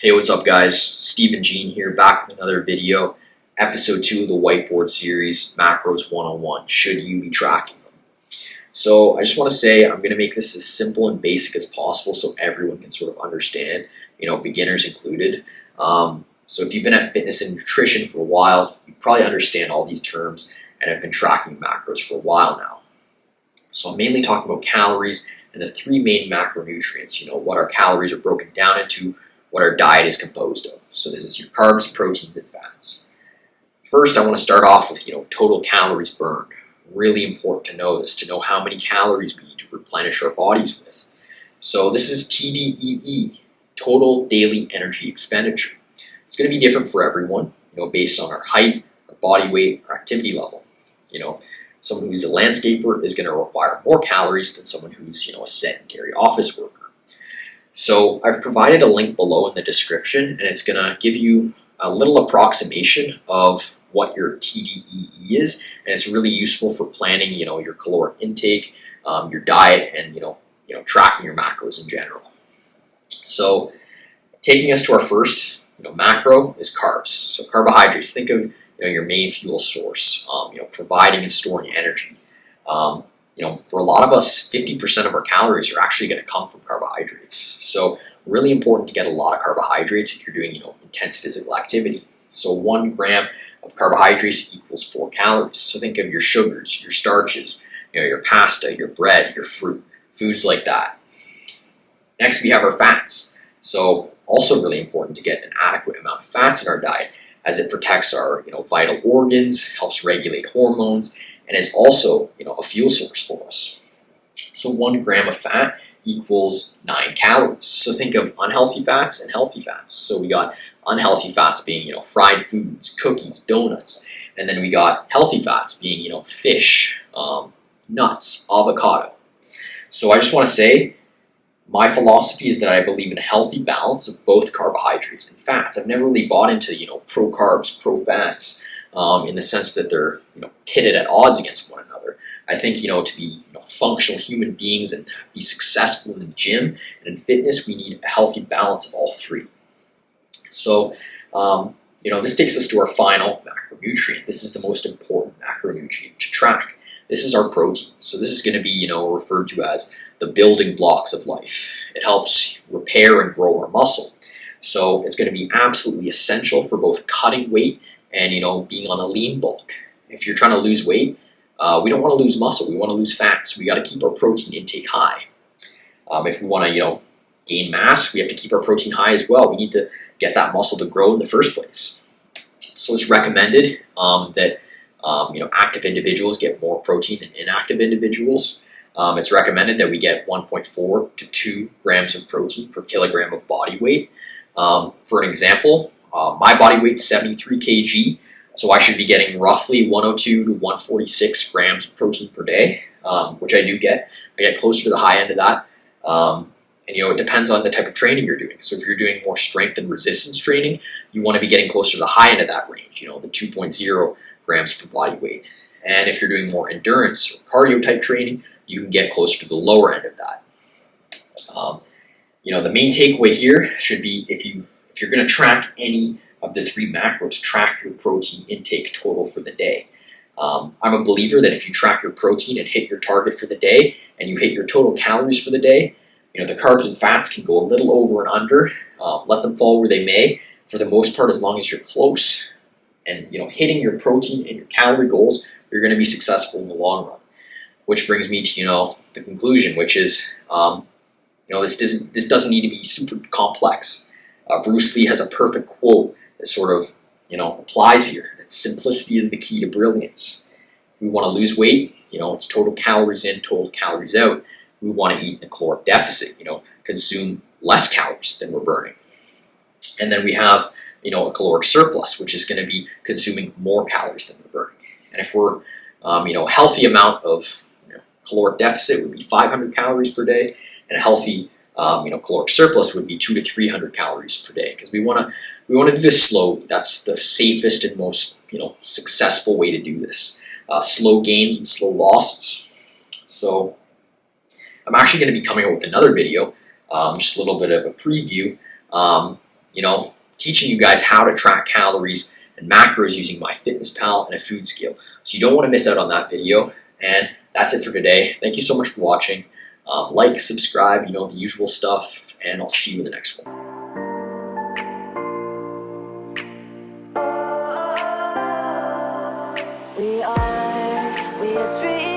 Hey, what's up guys? Steve and Gene here, back with another video. Episode 2 of the whiteboard series, Macros 101, should you be tracking them? So I just want to say I'm going to make this as simple and basic as possible so everyone can sort of understand, beginners included. So if you've been at fitness and nutrition for a while, you probably understand all these terms and have been tracking macros for a while now. So I'm mainly talking about calories and the three main macronutrients, what our calories are broken down into, what our diet is composed of. So this is your carbs, proteins, and fats. First, I want to start off with, total calories burned. Really important to know this, to know how many calories we need to replenish our bodies with. So this is TDEE, total daily energy expenditure. It's going to be different for everyone, based on our height, our body weight, our activity level. Someone who's a landscaper is going to require more calories than someone who's, a sedentary office worker. So I've provided a link below in the description, and it's going to give you a little approximation of what your TDEE is, and it's really useful for planning, your caloric intake, your diet, and tracking your macros in general. So, taking us to our first, macro is carbs. So carbohydrates. Think of your main fuel source, providing and storing energy. For a lot of us, 50% of our calories are actually going to come from carbohydrates. So really important to get a lot of carbohydrates if you're doing, intense physical activity. So 1 gram of carbohydrates equals 4 calories. So think of your sugars, your starches, your pasta, your bread, your fruit, foods like that. Next, we have our fats. So also really important to get an adequate amount of fats in our diet, as it protects our, vital organs, helps regulate hormones, and is also, a fuel source for us. So 1 gram of fat equals 9 calories. So think of unhealthy fats and healthy fats. So we got unhealthy fats being, fried foods, cookies, donuts, and then we got healthy fats being, fish, nuts, avocado. So I just want to say, my philosophy is that I believe in a healthy balance of both carbohydrates and fats. I've never really bought into, pro carbs, pro fats, in the sense that they're, pitted at odds against one another. I think, to be, functional human beings and be successful in the gym and in fitness, we need a healthy balance of all three. So, this takes us to our final macronutrient. This is the most important macronutrient to track. This is our protein. So this is going to be, referred to as the building blocks of life. It helps repair and grow our muscle. So it's going to be absolutely essential for both cutting weight and, being on a lean bulk. If you're trying to lose weight, we don't want to lose muscle. We want to lose fat. So we got to keep our protein intake high. If we want to, gain mass, we have to keep our protein high as well. We need to get that muscle to grow in the first place. So it's recommended that active individuals get more protein than inactive individuals. It's recommended that we get 1.4 to 2 grams of protein per kilogram of body weight. For an example, my body weight's 73 kg, so I should be getting roughly 102 to 146 grams of protein per day, which I do get. I get closer to the high end of that. It depends on the type of training you're doing. So if you're doing more strength and resistance training, you want to be getting closer to the high end of that range, the 2.0 grams per body weight. And if you're doing more endurance or cardio type training, you can get closer to the lower end of that. The main takeaway here should be if you're going to track any of the 3 macros, track your protein intake total for the day. I'm a believer that if you track your protein and hit your target for the day, and you hit your total calories for the day, the carbs and fats can go a little over and under. Let them fall where they may. For the most part, as long as you're close and hitting your protein and your calorie goals, you're going to be successful in the long run. Which brings me to the conclusion, which is this doesn't need to be super complex. Bruce Lee has a perfect quote that sort of applies here. That simplicity is the key to brilliance. If we want to lose weight, it's total calories in, total calories out. We want to eat in a caloric deficit. Consume less calories than we're burning. And then we have a caloric surplus, which is going to be consuming more calories than we're burning. And if we're healthy amount of caloric deficit would be 500 calories per day, and a healthy caloric surplus would be 200 to 300 calories per day, because we want to do this slowly. That's the safest and most successful way to do this. Slow gains and slow losses. So I'm actually going to be coming out with another video, just a little bit of a preview. teaching you guys how to track calories and macros using MyFitnessPal and a food scale. So you don't want to miss out on that video. And that's it for today. Thank you so much for watching. Like, subscribe, the usual stuff, and I'll see you in the next one. We are dreaming.